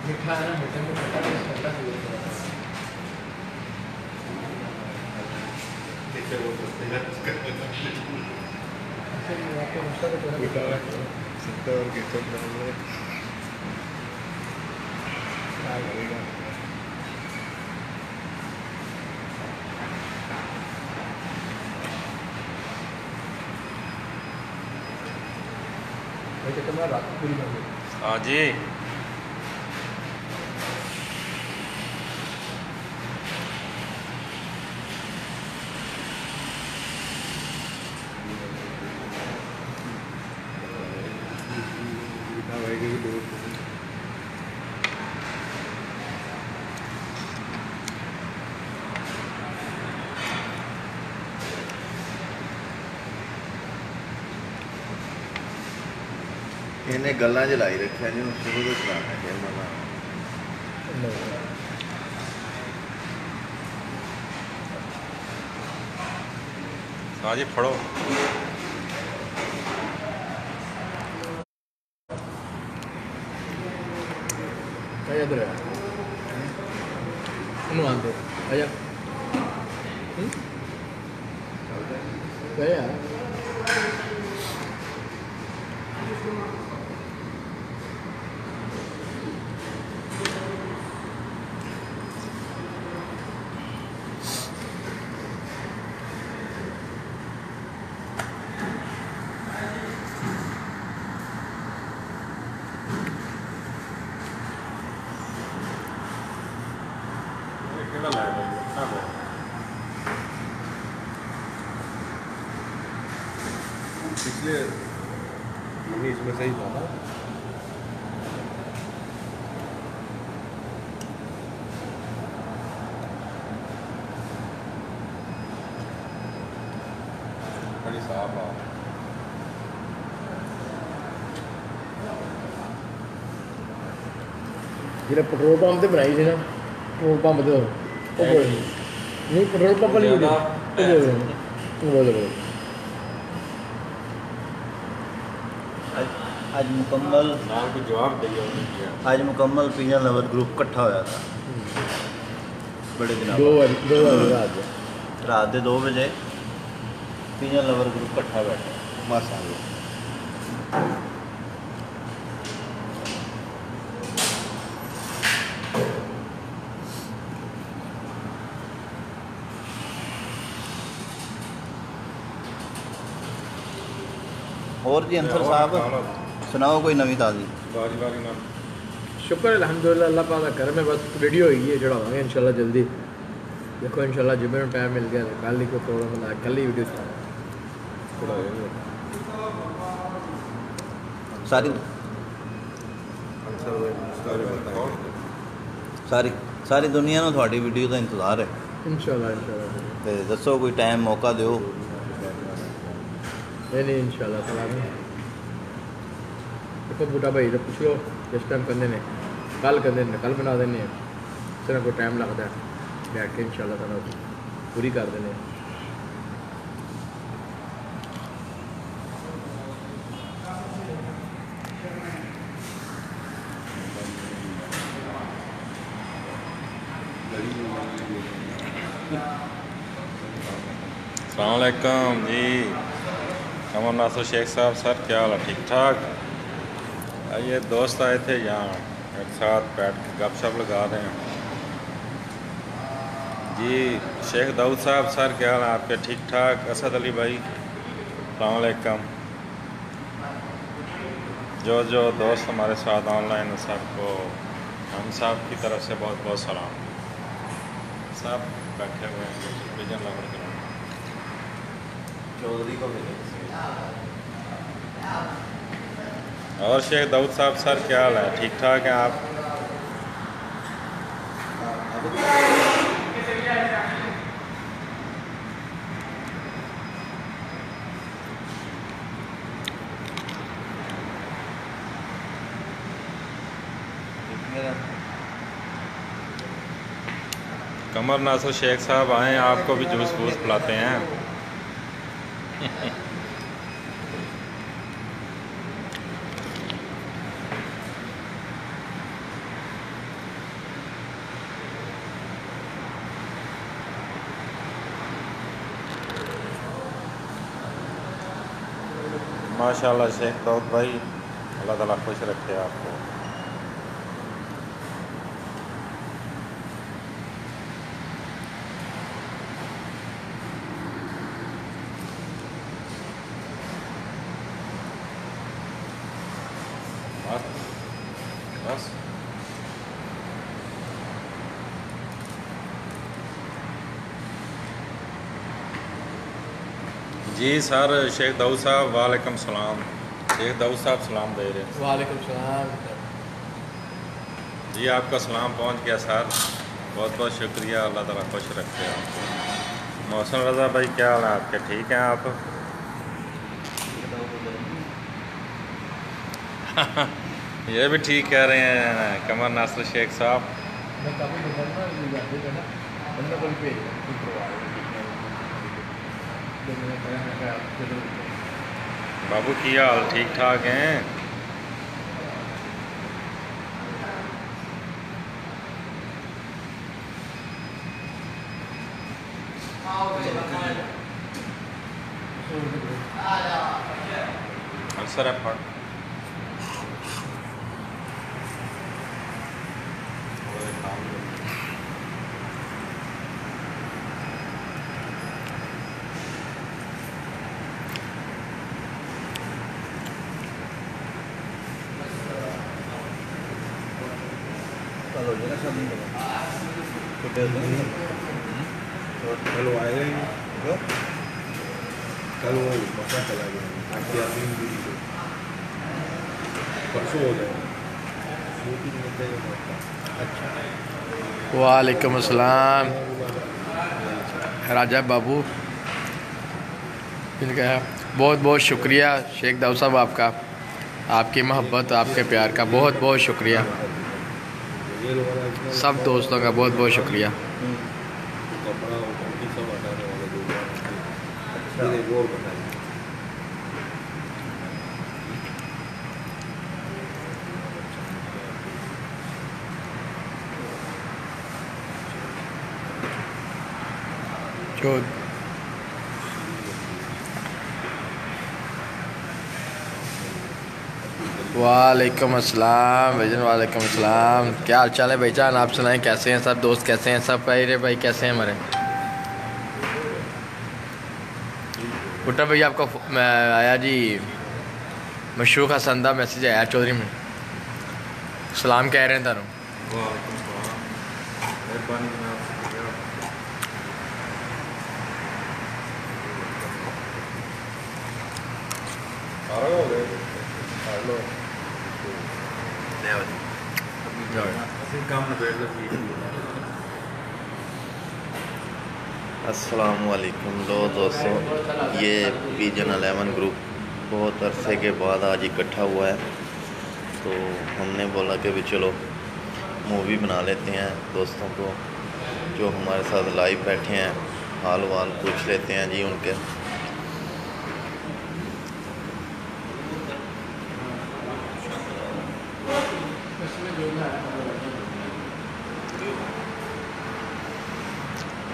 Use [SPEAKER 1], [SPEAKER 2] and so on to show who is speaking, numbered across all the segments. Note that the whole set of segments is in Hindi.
[SPEAKER 1] मीठा है ना, मीठा में खट्टा टेस्ट करता है। रात पूरी कर दो।
[SPEAKER 2] हाँ जी।
[SPEAKER 3] इन्हें गल्लां च लाई रखा जी, शुरू तो चलाना है मना।
[SPEAKER 2] हाँ जी फड़ो।
[SPEAKER 1] इधर आते आजा गया
[SPEAKER 4] पिछले इसमें सही था ना। बड़ी साफ आ
[SPEAKER 1] जो पेट्रोल पंप से बनाई थी ना, पेट्रोल पंप तो नहीं, पेट्रोल पंप वाली बोलो
[SPEAKER 3] आज मुकम्मल
[SPEAKER 4] नाम को जवाब दिया।
[SPEAKER 3] आज मुकम्मल पिज़्ज़ा लवर ग्रुप इकट्ठा होया था बड़े दिनों रात के 2 बजे पिज़्ज़ा लवर ग्रुप इकट्ठा बैठा माशाअल्लाह। और जी अंसर साहब सुनाओ कोई नवी ताज़ी।
[SPEAKER 4] बारी बारी ना
[SPEAKER 1] शुक्र अल्हम्दुलिल्लाह, अल्लाह पाक का करम है। बस वीडियो हुई है चढ़ावांगे इंशाल्लाह जल्दी। देखो इंशाल्लाह जिम्मे में टाइम मिल गया कल ही कोई प्रॉब्लम ना, कल ही वीडियो
[SPEAKER 3] सारी सारी सारी दुनिया में थोड़ी वीडियो का इंतजार है
[SPEAKER 1] इंशाल्लाह।
[SPEAKER 3] ते दसो कोई टाइम मौका दो।
[SPEAKER 1] नहीं इंशाल्लाह तआला नहीं। देखो बूटा भाई तो पूछ लो जिस टाइम करने ने, कल करने ने कल बना देने, इस तरह कोई टाइम लगता है बैठ के इंशाल्लाह तआला पूरी कर देने।
[SPEAKER 2] अस्सलाम वालेकुम जी। कमर नासर शेख साहब सर क्या हाल है? ठीक ठाक। ये दोस्त आए थे यहाँ, एक साथ बैठ के गपशप लगा रहे हैं जी। शेख दाऊद साहब सर क्या हाल है आपके? ठीक ठाक। असद अली भाई अस्सलाम वालेकुम। जो दोस्त हमारे साथ ऑनलाइन सबको हम साहब की तरफ से बहुत बहुत सलाम। सब बैठे हुए हैं विजन लवर के
[SPEAKER 3] चौधरी को मिले।
[SPEAKER 2] और शेख दाऊद साहब सर क्या हाल है? ठीक ठाक हैं आप? कमर नासर शेख साहब आए, आपको भी जूस वूस पिलाते हैं। माशाल्लाह शेख दाऊद भाई, अल्लाह ताला खुश रखे आपको। बस जी सर, शेख दाऊद साहब वालेकुम सलाम। शेख दाऊद साहब सलाम दे रहे हैं।
[SPEAKER 1] वालेकुम सलाम।
[SPEAKER 2] जी आपका सलाम पहुंच गया सर, बहुत बहुत शुक्रिया, अल्लाह ताला खुश रखे आपको। मौसम रज़ा भाई क्या हाल है आपके, ठीक हैं आप? ये भी ठीक कह रहे हैं कमर नासिर शेख साहब।
[SPEAKER 1] मैं काफ़ी ना बंदा कोई पे
[SPEAKER 2] बाबू की हाल ठीक ठाक हैं? अल्सर है फट
[SPEAKER 3] कल हो जाएगा शादी में
[SPEAKER 4] और कल वो आएगा ही नहीं। कल वो मक्का चला गया, आज या 3 दिन से परसों हो जाएगा। 2-3 घंटे का मक्का। अच्छा
[SPEAKER 1] वालेकुम अस्सलाम राजा बाबू। इनका बहुत बहुत शुक्रिया शेख दाऊद साहब आपका, आपकी मोहब्बत आपके प्यार का बहुत बहुत शुक्रिया।
[SPEAKER 4] ये लोग इतना
[SPEAKER 1] सब दोस्तों का बहुत बहुत शुक्रिया।
[SPEAKER 4] कपड़ा और कंपनी सब हटाने वाले लोग हैं। अच्छा एक और बताइए।
[SPEAKER 1] जो वालेकुम अस्सलाम भाईजान, वालेकुम अस्सलाम। क्या हाल चाल है भाईजान, आप सुनाएं कैसे हैं सब दोस्त, कैसे हैं सब? अरे भाई कैसे हैं हमारे भुट्टा भैया? आपका आया जी मशरूक हसन दा मैसेज आया चौधरी में, सलाम कह रहे हैं तारू।
[SPEAKER 4] वालेकुम सलाम, मेहरबानी जनाब, शुक्रिया। सारा हो गया कर लो काम निबेड़ लो।
[SPEAKER 3] अस्सलाम वालेकुम दोस्तों, ये विजन 11 ग्रुप बहुत अरसे के बाद आज इकट्ठा हुआ है, तो हमने बोला कि भी चलो मूवी बना लेते हैं। दोस्तों को जो हमारे साथ लाइव बैठे हैं हाल वाल पूछ लेते हैं जी उनके।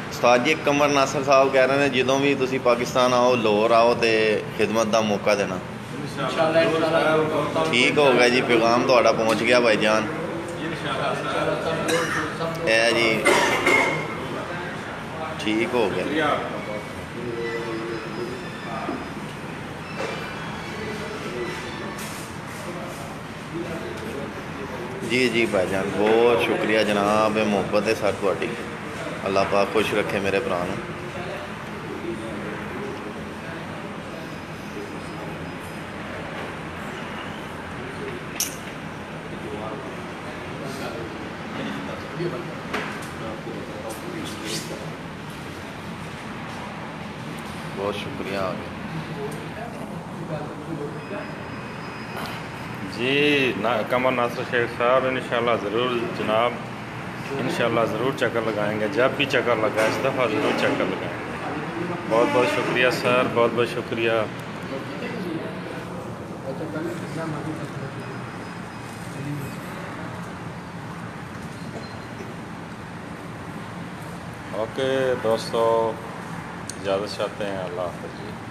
[SPEAKER 3] उस्ताद जी कमर नासिर साहब कह रहे हैं ਜਦੋਂ ਵੀ ਤੁਸੀਂ ਪਾਕਿस्तान आओ लाहौर आओ तो खिदमत का मौका देना। ठीक हो गया जी, पैगाम थोड़ा पहुँच गया भाईजान। है जी, ठीक हो गया जी जी भाईजान, बहुत शुक्रिया जनाब, मुहब्बत है सर थोड़ी। अल्लाह पाक खुश रखे मेरे भरा नूं। बहुत शुक्रिया
[SPEAKER 2] जी कमर नासिर शेख साहब, इंशाल्लाह ज़रूर जनाब, इंशाल्लाह ज़रूर चक्कर लगाएंगे। जब भी चक्कर लगा इस दफ़ा ज़रूर चक्कर लगाएंगे। बहुत बहुत शुक्रिया सर, बहुत बहुत शुक्रिया। ओके दोस्तों, इजाज़त चाहते हैं, अल्लाह हाफ़िज़।